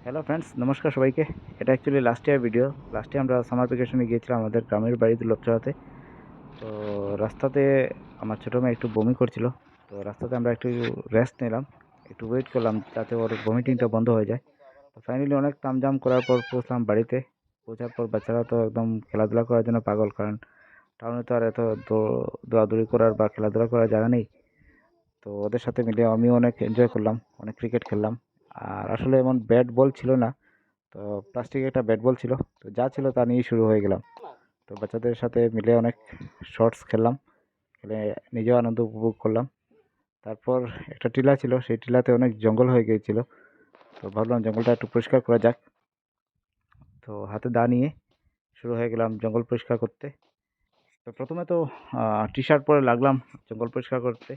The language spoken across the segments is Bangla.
হ্যালো ফ্রেন্ডস, নমস্কার সবাইকে। এটা অ্যাকচুয়ালি লাস্ট ইয়ার ভিডিও। লাস্টে আমরা সামার ভ্যাকেশনে গিয়েছিলাম আমাদের গ্রামের বাড়িতে লোকচড়াতে। তো রাস্তাতে আমার ছোটো মেয়ে একটু বমি করছিল। তো রাস্তাতে আমরা একটু রেস্ট নিলাম, একটু ওয়েট করলাম যাতে ওর ভমিটিংটা বন্ধ হয়ে যায়। তো ফাইনালি অনেক তামজাম করার পর পৌঁছলাম বাড়িতে। পৌঁছার পর বাচ্চারা তো একদম খেলাধুলা করার জন্য পাগল, কারণ টাউনে তো আর এত দৌড়াদৌড়ি করার বা খেলাধুলা করার জায়গা নেই। তো ওদের সাথে মিলে আমিও অনেক এনজয় করলাম, অনেক ক্রিকেট খেললাম। আর আসলে এমন ব্যাট বল ছিল না, তো প্লাস্টিকের একটা ব্যাট বল ছিল। তো যা ছিল তা নিয়েই শুরু হয়ে গেলাম। তো বাচ্চাদের সাথে মিলে অনেক শর্টস খেললাম, খেলে নিজেও আনন্দ উপভোগ করলাম। তারপর একটা টিলা ছিল, সেই টিলাতে অনেক জঙ্গল হয়ে গিয়েছিল। তো ভাবলাম জঙ্গলটা একটু পরিষ্কার করা যাক। তো হাতে দা নিয়ে শুরু হয়ে গেলাম জঙ্গল পরিষ্কার করতে। তো প্রথমে তো টি শার্ট পরে লাগলাম জঙ্গল পরিষ্কার করতে,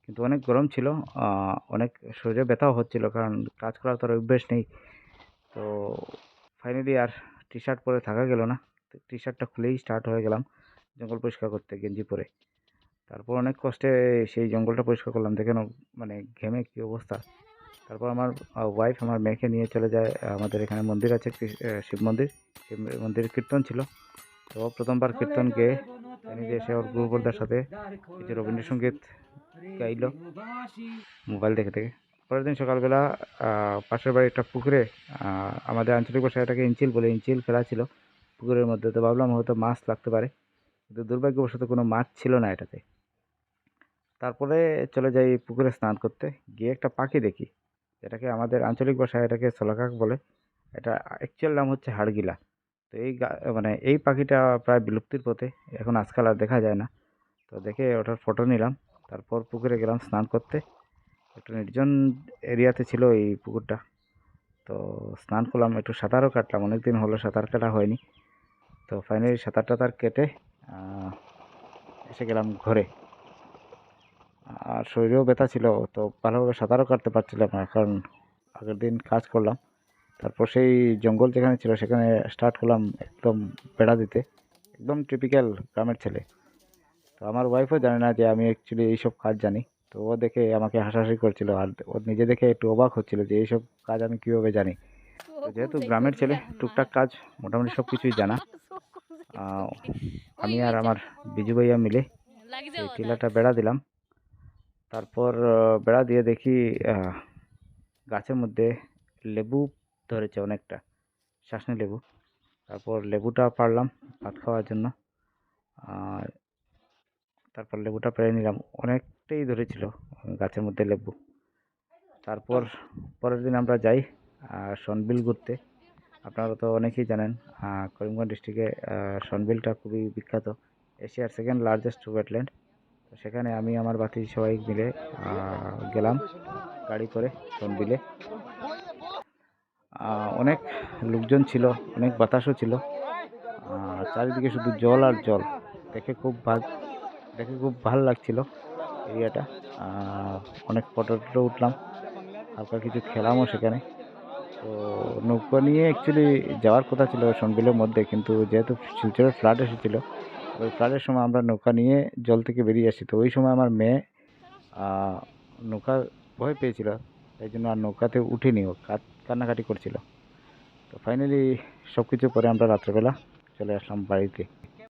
কিন্তু অনেক গরম ছিল। অনেক শরীরে ব্যথাও হচ্ছিল, কারণ কাজ করার তো আর অভ্যেস নেই। তো ফাইনালি আর টি শার্ট পরে থাকা গেল না। টি শার্টটা খুলেই স্টার্ট হয়ে গেলাম জঙ্গল পরিষ্কার করতে গেঞ্জি পরে। তারপর অনেক কষ্টে সেই জঙ্গলটা পরিষ্কার করলাম, দেখেন মানে ঘেমে কী অবস্থা। তারপর আমার ওয়াইফ আমার মেয়েকে নিয়ে চলে যায়। আমাদের এখানে মন্দির আছে, শিব মন্দির। শিব মন্দিরে কীর্তন ছিল। তো ও প্রথমবার কীর্তন গেয়ে নিজে এসে ওর গুরুবর্দার সাথে কিছু রবীন্দ্রসঙ্গীত গাইলো মোবাইল দেখে থেকে। পরের দিন সকালবেলা পাশের বাড়ির একটা পুকুরে, আমাদের আঞ্চলিক ভাষায় এটাকে ইঞ্চিল বলে, ইঞ্চিল ফেলা ছিল পুকুরের মধ্যে। তো ভাবলাম হয়তো মাছ লাগতে পারে, কিন্তু দুর্ভাগ্যবশত কোনো মাছ ছিল না এটাতে। তারপরে চলে যাই পুকুরে স্নান করতে। গিয়ে একটা পাখি দেখি, যেটাকে আমাদের আঞ্চলিক ভাষায় এটাকে শলাকাক বলে। এটা অ্যাকচুয়াল নাম হচ্ছে হাড়গিলা। তো মানে এই পাখিটা প্রায় বিলুপ্তির পথে, এখন আজকাল আর দেখা যায় না। তো দেখে ওটার ফটো নিলাম। তারপর পুকুরে গেলাম স্নান করতে। একটু নির্জন এরিয়াতে ছিল এই পুকুরটা। তো স্নান করলাম, একটু সাঁতারও কাটলাম, অনেক দিন হলো সাঁতার কাটা হয়নি। তো ফাইনালি সাঁতার টাতার কেটে এসে গেলাম ঘরে। আর শরীরেও ব্যথা ছিল, তো ভালোভাবে সাঁতারও কাটতে পারছিলাম না, কারণ আগের দিন কাজ করলাম। তারপর সেই জঙ্গল যেখানে ছিল সেখানে স্টার্ট করলাম একদম বেড়া দিতে, একদম টিপিক্যাল গ্রামের ছেলে। তো আমার ওয়াইফও জানে না যে আমি অ্যাকচুয়ালি এইসব কাজ জানি। তো ও দেখে আমাকে হাসাহাসি করছিল, আর ও নিজে দেখে একটু অবাক হচ্ছিল যে এইসব কাজ আমি কীভাবে জানি। তো যেহেতু গ্রামের ছেলে, টুকটাক কাজ মোটামুটি সব কিছুই জানা। আমি আর আমার বিজু ভাইয়া মিলে সেই টিলাটা বেড়া দিলাম। তারপর বেড়া দিয়ে দেখি গাছের মধ্যে লেবু ধরেছে অনেকটা, শাসনি লেবু। তারপর লেবুটা পাড়লাম ভাত খাওয়ার জন্য। আর তারপর লেবুটা পেড়ে নিলাম, অনেকটাই ধরেছিল গাছের মধ্যে লেবু। তারপর পরের দিন আমরা যাই শনবিল ঘুরতে। আপনারা তো অনেকেই জানেন, করিমগঞ্জ ডিস্ট্রিক্টে শনবিলটা খুবই বিখ্যাত, এশিয়ার সেকেন্ড লার্জেস্ট ওয়েটল্যান্ড। তো সেখানে আমি আমার বাকি সবাই মিলে গেলাম গাড়ি করে শনবিলে। অনেক লোকজন ছিল, অনেক বাতাসও ছিল। চারিদিকে শুধু জল আর জল। দেখে খুব ভালো লাগছিল এরিয়াটা। অনেক ফটো টটো উঠলাম, হালকা কিছু খেলামও সেখানে। তো নৌকা নিয়ে অ্যাকচুয়ালি যাওয়ার কথা ছিল শনবিলের মধ্যে, কিন্তু যেহেতু শিলচরের ফ্লাড এসেছিলো, ওই ফ্লাডের সময় আমরা নৌকা নিয়ে জল থেকে বেরিয়ে আসি। তো ওই সময় আমার মেয়ে নৌকা ভয় পেয়েছিল, তাই জন্য আর নৌকাতে উঠিনি, ও কান্নাকাটি করছিল। তো ফাইনালি সব কিছু পরে আমরা রাত্রেবেলা চলে আসলাম বাড়িতে।